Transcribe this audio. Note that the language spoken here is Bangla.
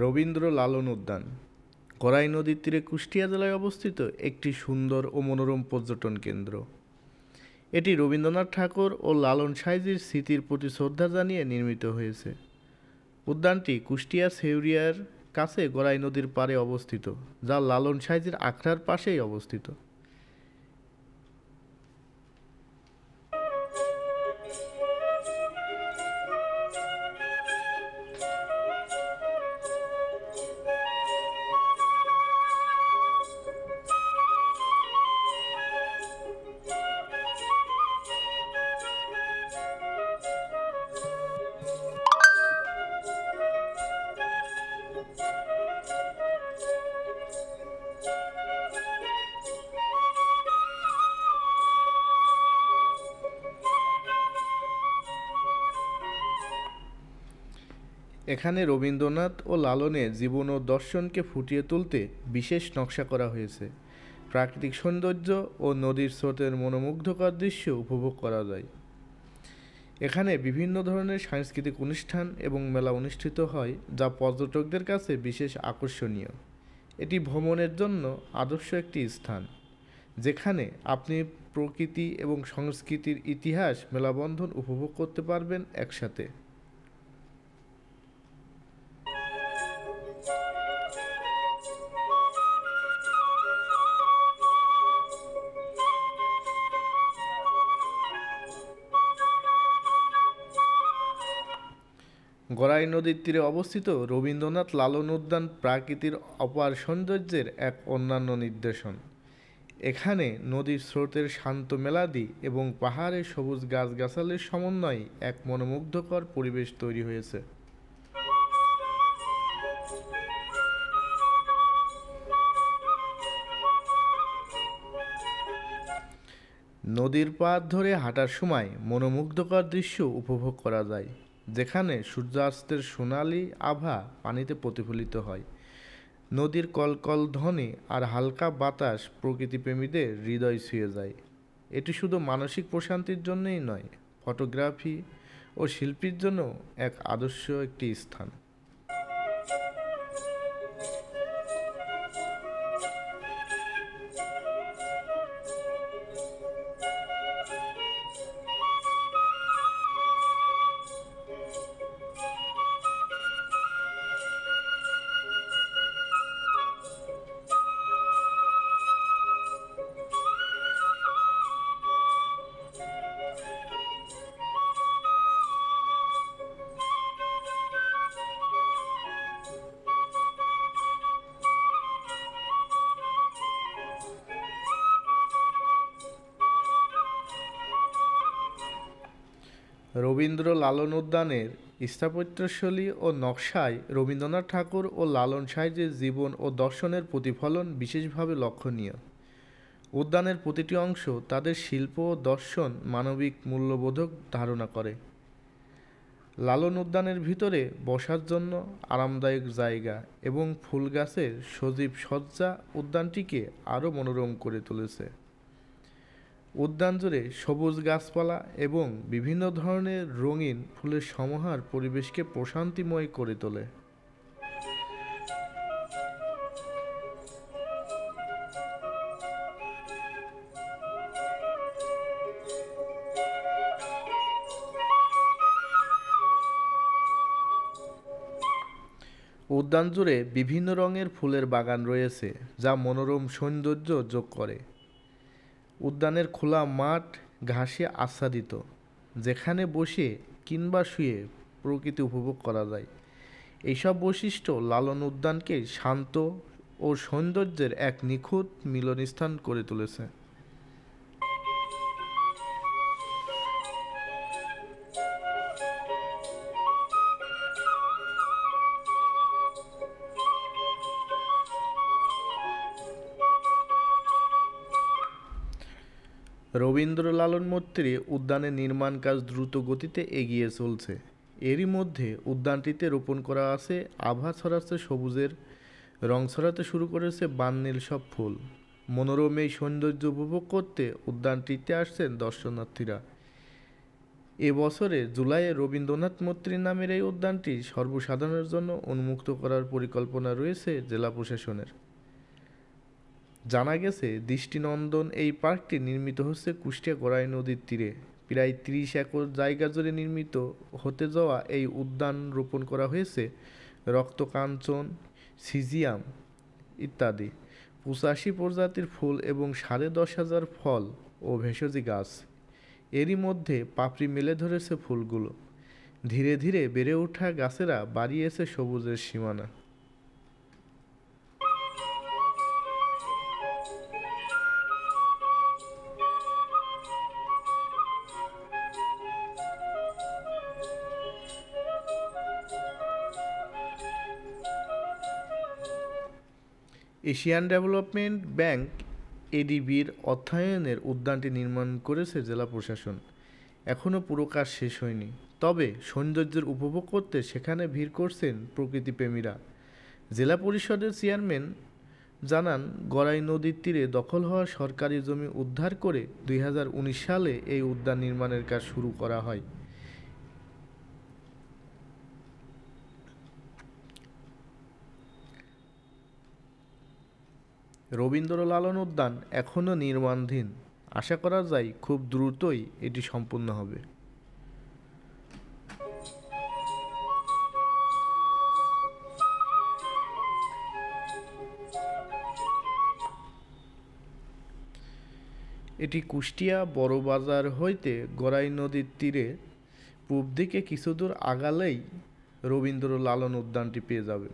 রবীন্দ্র লালন উদ্যান করাই নদীর তীরে কুষ্টিয়া জেলায় অবস্থিত একটি সুন্দর ও মনোরম পর্যটন কেন্দ্র। এটি রবীন্দ্রনাথ ঠাকুর ও লালন সাঁইজির স্মৃতির প্রতি শ্রদ্ধা জানিয়ে নির্মিত হয়েছে। উদ্যানটি কুষ্টিয়া শেউরিয়ার কাছে গড়াই নদীর পাড়ে অবস্থিত, যা লালন সাঁইজির আখড়ার পাশেই অবস্থিত। এখানে রবীন্দ্রনাথ ও লালনের জীবন ও দর্শনকে ফুটিয়ে তুলতে বিশেষ নকশা করা হয়েছে। প্রাকৃতিক সৌন্দর্য ও নদীর স্রোতের মনোমুগ্ধকর দৃশ্য উপভোগ করা যায়। এখানে বিভিন্ন ধরনের সাংস্কৃতিক অনুষ্ঠান এবং মেলা অনুষ্ঠিত হয়, যা পর্যটকদের কাছে বিশেষ আকর্ষণীয়। এটি ভ্রমণের জন্য আদর্শ একটি স্থান, যেখানে আপনি প্রকৃতি এবং সংস্কৃতির ইতিহাস মেলাবন্ধন উপভোগ করতে পারবেন একসাথে। গড়াই নদীর তীরে অবস্থিত রবীন্দ্রনাথ লালন উদ্যান প্রাকৃতির অপার সৌন্দর্যের এক অন্যান্য নিদর্শন। এখানে নদীর স্রোতের শান্ত মেলাদি এবং পাহাড়ের সবুজ গাছগাছালির সমন্বয়ে এক মনোমুগ্ধকর পরিবেশ তৈরি হয়েছে। নদীর পাড় ধরে হাঁটার সময় মনোমুগ্ধকর দৃশ্য উপভোগ করা যায়, যেখানে সূর্যাস্তের সোনালি আভা পানিতে প্রতিফলিত হয়। নদীর কলকল ধ্বনি আর হালকা বাতাস প্রকৃতিপ্রেমীদের হৃদয় ছুঁয়ে যায়। এটি শুধু মানসিক প্রশান্তির জন্যই নয়, ফটোগ্রাফি ও শিল্পীর জন্য এক আদর্শ একটি স্থান। রবীন্দ্র লালন উদ্যানের স্থাপত্যশৈলী ও নকশায় রবীন্দ্রনাথ ঠাকুর ও লালন সাঁইজির জীবন ও দর্শনের প্রতিফলন বিশেষভাবে লক্ষণীয়। উদ্যানের প্রতিটি অংশ তাদের শিল্প ও দর্শন মানবিক মূল্যবোধক ধারণা করে। লালন উদ্যানের ভিতরে বসার জন্য আরামদায়ক জায়গা এবং ফুল গাছের সজীব সজ্জা উদ্যানটিকে আরও মনোরম করে তুলেছে। উদ্যান জুড়ে সবুজ গাছপালা এবং বিভিন্ন ধরনের রঙিন ফুলের সমাহার পরিবেশকে প্রশান্তিময় করে তোলে। উদ্যান জুড়ে বিভিন্ন রঙের ফুলের বাগান রয়েছে, যা মনোরম সৌন্দর্য যোগ করে। উদ্যানের খোলা মাঠ ঘাসে আচ্ছাদিত, যেখানে বসে কিংবা শুয়ে প্রকৃতি উপভোগ করা যায়। এইসব বৈশিষ্ট্য লালন উদ্যানকে শান্ত ও সৌন্দর্যের এক নিখুঁত মিলনস্থান করে তুলেছে। রবীন্দ্র লালন মৈত্রী উদ্যানের নির্মাণ কাজ দ্রুত গতিতে এগিয়ে চলছে। এরই মধ্যে উদ্যানটিতে রোপণ করা আছে আভা ছড়াচ্ছে সবুজের, রং ছড়াতে শুরু করেছে বাননীল সব ফুল। মনোরম এই সৌন্দর্য উপভোগ করতে উদ্যানটিতে আসছেন দর্শনার্থীরা। এ বছরে জুলাইয়ে রবীন্দ্রনাথ মৈত্রী নামের এই উদ্যানটি সর্বসাধারণের জন্য উন্মুক্ত করার পরিকল্পনা রয়েছে জেলা প্রশাসনের। জানা গেছে, দৃষ্টিনন্দন এই পার্কটি নির্মিত হচ্ছে কুষ্টিয়া গড়াই নদীর তীরে। প্রায় 30 একর জায়গা জুড়ে নির্মিত হতে যাওয়া এই উদ্যান রোপণ করা হয়েছে রক্তকাঞ্চন, সিজিয়াম ইত্যাদি 85 প্রজাতির ফুল এবং 10,500 ফল ও ভেষজ গাছ। এরই মধ্যে পাপড়ি মেলে ধরেছে ফুলগুলো। ধীরে ধীরে বেড়ে ওঠা গাছেরা বাড়িয়েছে সবুজের সীমানা। এশিয়ান ডেভেলপমেন্ট ব্যাংক এডিবির অর্থায়নের উদ্যানটি নির্মাণ করেছে জেলা প্রশাসন। এখনও পুরো কাজ শেষ হয়নি, তবে সৌন্দর্যের উপভোগ করতে সেখানে ভিড় করছেন প্রকৃতিপ্রেমীরা। জেলা পরিষদের চেয়ারম্যান জানান, গড়াই নদীর তীরে দখল হওয়া সরকারি জমি উদ্ধার করে 2019 সালে এই উদ্যান নির্মাণের কাজ শুরু করা হয়। রবীন্দ্র লালন উদ্যান এখনও নির্মাণাধীন। আশা করা যায় খুব দ্রুতই এটি সম্পূর্ণ হবে। এটি কুষ্টিয়া বড়বাজার হইতে গড়াই নদীর তীরে পূব দিকে কিছু দূর আগালেই রবীন্দ্র লালন উদ্যানটি পেয়ে যাবে।